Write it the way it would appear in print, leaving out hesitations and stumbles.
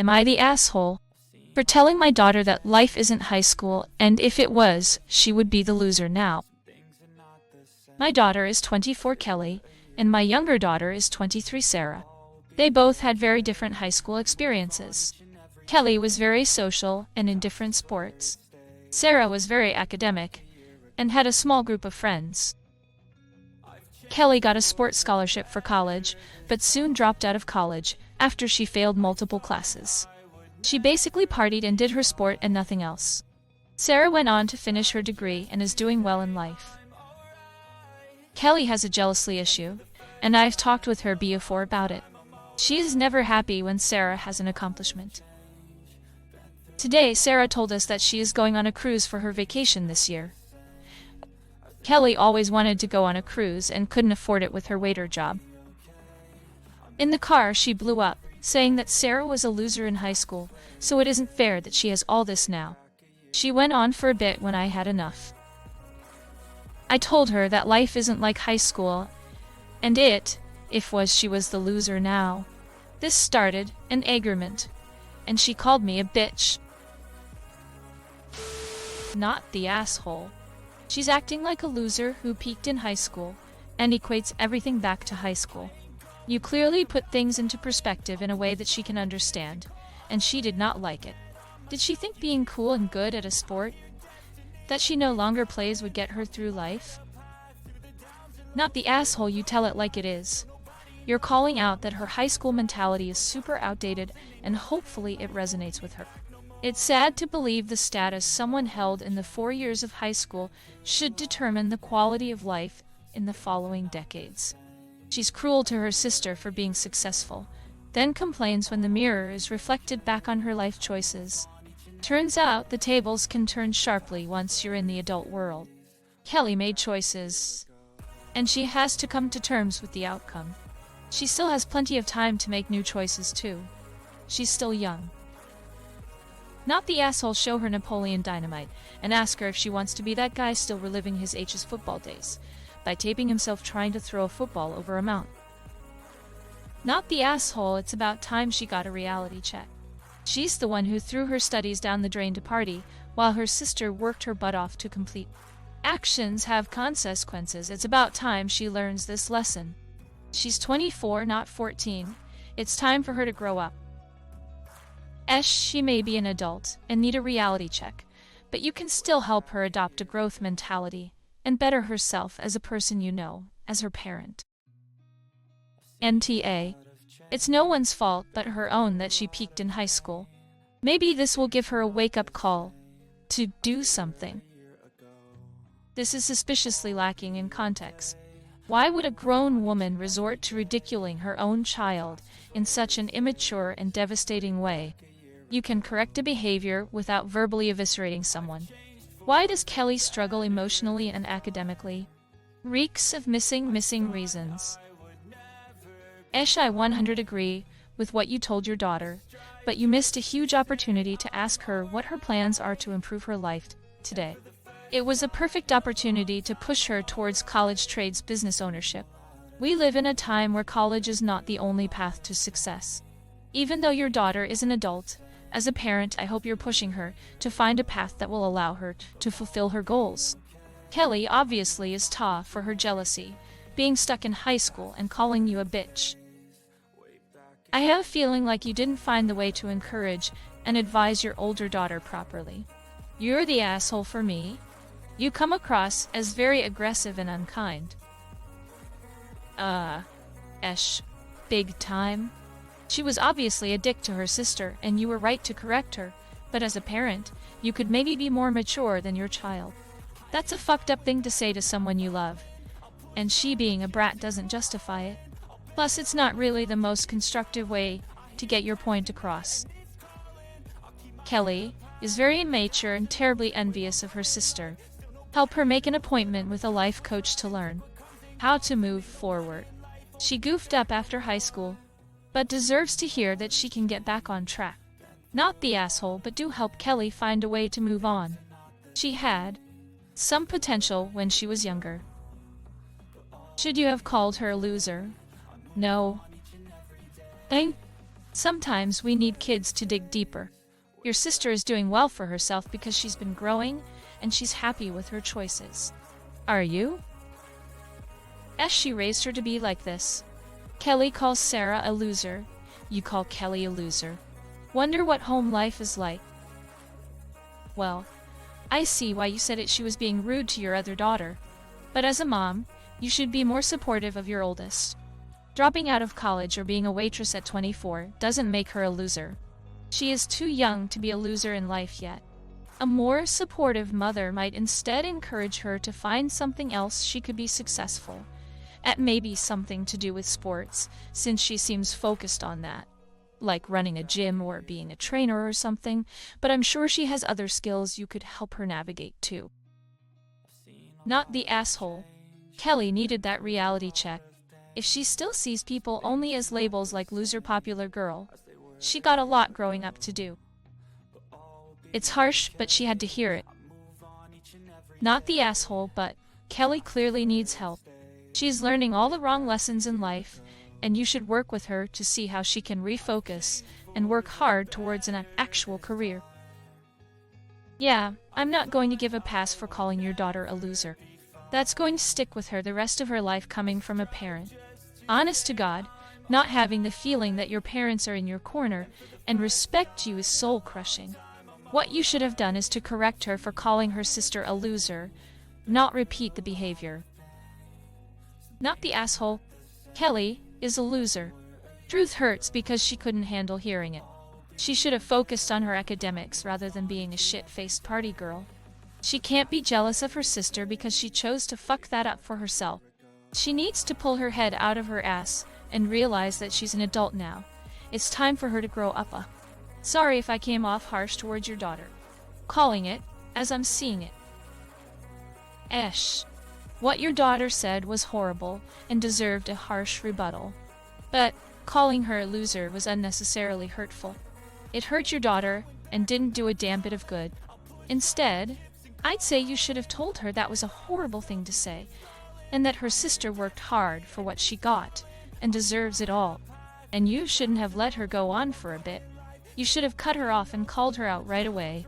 Am I the asshole for telling my daughter that life isn't high school, and if it was, she would be the loser now? My daughter is 24, Kelly, and my younger daughter is 23, Sarah. They both had very different high school experiences. Kelly was very social and in different sports. Sarah was very academic and had a small group of friends. Kelly got a sports scholarship for college, but soon dropped out of college after she failed multiple classes. She basically partied and did her sport and nothing else. Sarah went on to finish her degree and is doing well in life. Kelly has a jealousy issue, and I've talked with her before about it. She is never happy when Sarah has an accomplishment. Today, Sarah told us that she is going on a cruise for her vacation this year. Kelly always wanted to go on a cruise and couldn't afford it with her waiter job. In the car, she blew up, saying that Sarah was a loser in high school, so it isn't fair that she has all this now. She went on for a bit when I had enough. I told her that life isn't like high school, and if she was the loser now. This started an argument, and she called me a bitch. Not the asshole. She's acting like a loser who peaked in high school and equates everything back to high school. You clearly put things into perspective in a way that she can understand, and she did not like it. Did she think being cool and good at a sport that she no longer plays would get her through life? Not the asshole, you tell it like it is. You're calling out that her high school mentality is super outdated, and hopefully it resonates with her. It's sad to believe the status someone held in the 4 years of high school should determine the quality of life in the following decades. She's cruel to her sister for being successful, then complains when the mirror is reflected back on her life choices. Turns out the tables can turn sharply once you're in the adult world. Kelly made choices, and she has to come to terms with the outcome. She still has plenty of time to make new choices too. She's still young. Not the asshole, show her Napoleon Dynamite and ask her if she wants to be that guy still reliving his H's football days by taping himself trying to throw a football over a mountain. Not the asshole, it's about time she got a reality check. She's the one who threw her studies down the drain to party, while her sister worked her butt off to complete. Actions have consequences. It's about time she learns this lesson. She's 24, not 14. It's time for her to grow up. She may be an adult and need a reality check, but you can still help her adopt a growth mentality and better herself as a person, as her parent. NTA. It's no one's fault but her own that she peaked in high school. Maybe this will give her a wake-up call to do something. This is suspiciously lacking in context. Why would a grown woman resort to ridiculing her own child in such an immature and devastating way? You can correct a behavior without verbally eviscerating someone. Why does Kelly struggle emotionally and academically? Reeks of missing reasons. I 100 agree with what you told your daughter, but you missed a huge opportunity to ask her what her plans are to improve her life today. It was a perfect opportunity to push her towards college trades business ownership. We live in a time where college is not the only path to success. Even though your daughter is an adult, as a parent, I hope you're pushing her to find a path that will allow her to fulfill her goals. Kelly obviously is for her jealousy, being stuck in high school and calling you a bitch. I have a feeling like you didn't find the way to encourage and advise your older daughter properly. You're the asshole for me. You come across as very aggressive and unkind. Big time. She was obviously a dick to her sister, and you were right to correct her, but as a parent, you could maybe be more mature than your child. That's a fucked up thing to say to someone you love, and she being a brat doesn't justify it. Plus, it's not really the most constructive way to get your point across. Kelly is very immature and terribly envious of her sister. Help her make an appointment with a life coach to learn how to move forward. She goofed up after high school, but deserves to hear that she can get back on track. Not the asshole, but do help Kelly find a way to move on. She had some potential when she was younger. Should you have called her a loser? No. Thank Sometimes we need kids to dig deeper. Your sister is doing well for herself because she's been growing and she's happy with her choices. Are you? She raised her to be like this. Kelly calls Sarah a loser. You call Kelly a loser. Wonder what home life is like. Well, I see why you said it. She was being rude to your other daughter. But as a mom, you should be more supportive of your oldest. Dropping out of college or being a waitress at 24 doesn't make her a loser. She is too young to be a loser in life yet. A more supportive mother might instead encourage her to find something else she could be successful at, maybe something to do with sports, since she seems focused on that, like running a gym or being a trainer or something, but I'm sure she has other skills you could help her navigate too. Not the asshole. Kelly needed that reality check. If she still sees people only as labels like loser popular girl, she got a lot growing up to do. It's harsh, but she had to hear it. Not the asshole, but Kelly clearly needs help. She's learning all the wrong lessons in life, and you should work with her to see how she can refocus and work hard towards an actual career. Yeah, I'm not going to give a pass for calling your daughter a loser. That's going to stick with her the rest of her life, coming from a parent. Honest to God, not having the feeling that your parents are in your corner and respect you is soul-crushing. What you should have done is to correct her for calling her sister a loser, not repeat the behavior. Not the asshole. Kelly is a loser. Truth hurts because she couldn't handle hearing it. She should have focused on her academics rather than being a shit-faced party girl. She can't be jealous of her sister because she chose to fuck that up for herself. She needs to pull her head out of her ass and realize that she's an adult now. It's time for her to grow up. Sorry if I came off harsh towards your daughter. Calling it as I'm seeing it. What your daughter said was horrible and deserved a harsh rebuttal. But calling her a loser was unnecessarily hurtful. It hurt your daughter and didn't do a damn bit of good. Instead, I'd say you should have told her that was a horrible thing to say, and that her sister worked hard for what she got and deserves it all. And you shouldn't have let her go on for a bit. You should have cut her off and called her out right away.